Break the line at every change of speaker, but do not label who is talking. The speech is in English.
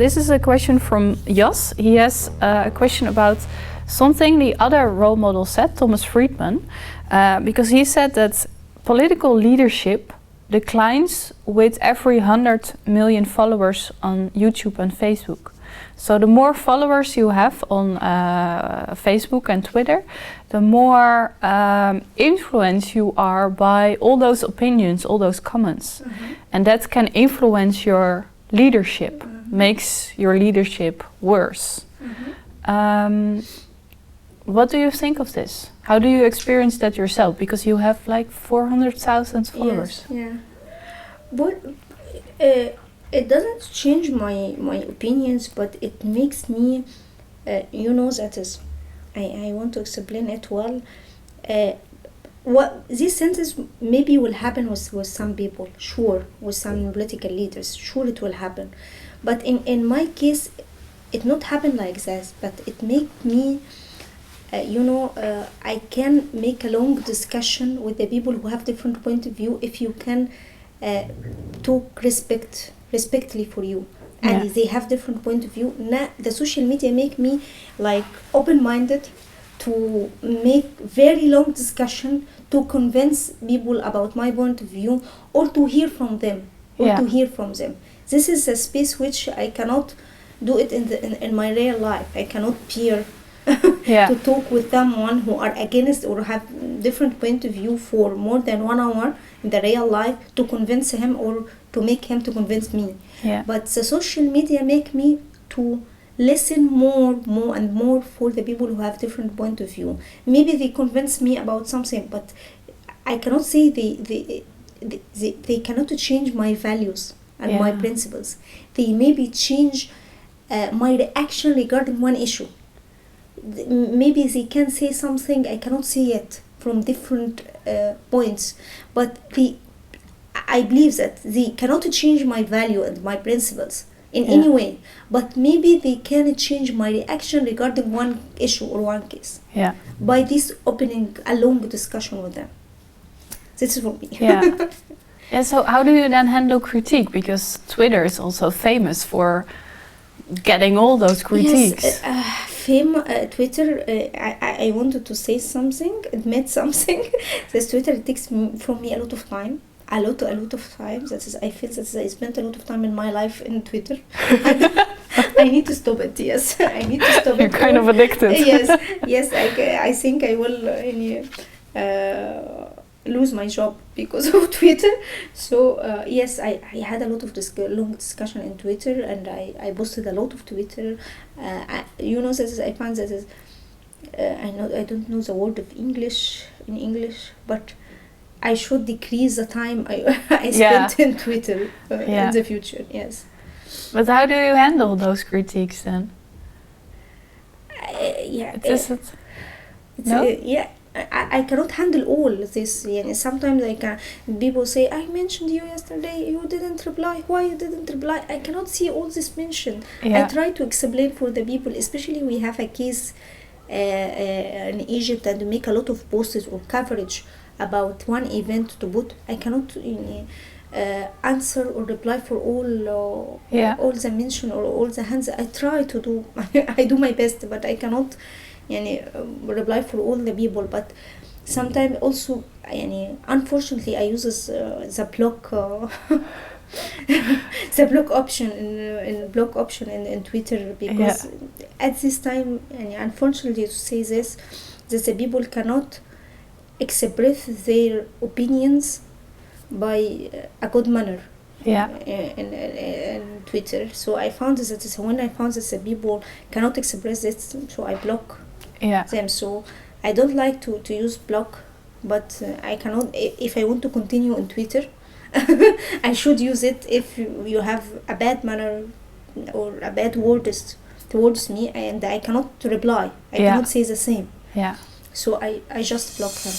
this is a question from Jas. He has a question about something the other role model said, Thomas Friedman, because he said that political leadership declines with every 100 million followers on YouTube and Facebook. So the more followers you have on Facebook and Twitter, the more influenced you are by all those opinions, all those comments. Mm-hmm. And that can influence your leadership, makes your leadership worse. Mm-hmm. What do you think of this? How do you experience that yourself? Because you have like 400,000 followers.
Yes, yeah. But it doesn't change my opinions, but it makes me, that is, I want to explain it well. What this sentence maybe will happen with some people, sure, with some political leaders, sure it will happen. But in my case, it not happen like that, but it make me, I can make a long discussion with the people who have different point of view if you can talk respectfully for you. And they have different point of view. The social media make me like open-minded to make very long discussion to convince people about my point of view or to hear from them. This is a space which I cannot do it in my real life. I cannot peer to talk with someone who are against or have different point of view for more than 1 hour in the real life to convince him or to make him to convince me. But the social media make me to listen more and more for the people who have different point of view. Maybe they convince me about something, but I cannot say they cannot change my values and my principles. They maybe change my reaction regarding one issue. Maybe they can say something I cannot see it from different points, but I believe that they cannot change my value and my principles in any way, but maybe they can change my reaction regarding one issue or one case by this opening a long discussion with them. This is for me.
So how do you then handle critique? Because Twitter is also famous for getting all those critiques.
Twitter, I wanted to say something, admit something. This Twitter takes from me a lot of time. A lot of time. That is, I feel that I spent a lot of time in my life in Twitter. I need to stop it. Yes, I need to stop it.
You're kind of addicted.
Yes. I think I will lose my job because of Twitter. So yes, I had a lot of long discussion in Twitter, and I posted a lot of Twitter. I find that is, I don't know the word of English in English, but I should decrease the time I spent in Twitter in the future. Yes.
But how do you handle those critiques then?
I cannot handle all this. Sometimes people say, I mentioned you yesterday, you didn't reply. Why you didn't reply? I cannot see all this mention. I try to explain for the people, especially we have a case in Egypt and make a lot of posts or coverage about one event to put. I cannot answer or reply for all the mention or all the hands. I try to do I do my best, but I cannot reply for all the people. But sometimes also unfortunately I use the block the block option in Twitter, because at this time, unfortunately to say this, that the people cannot express their opinions by a good manner in Twitter. So I found that when I found that the people cannot express it, so I block them. So I don't like to use block, but I cannot, if I want to continue on Twitter I should use it. If you have a bad manner or a bad words towards me and I cannot reply, I cannot say the same. So I just block them.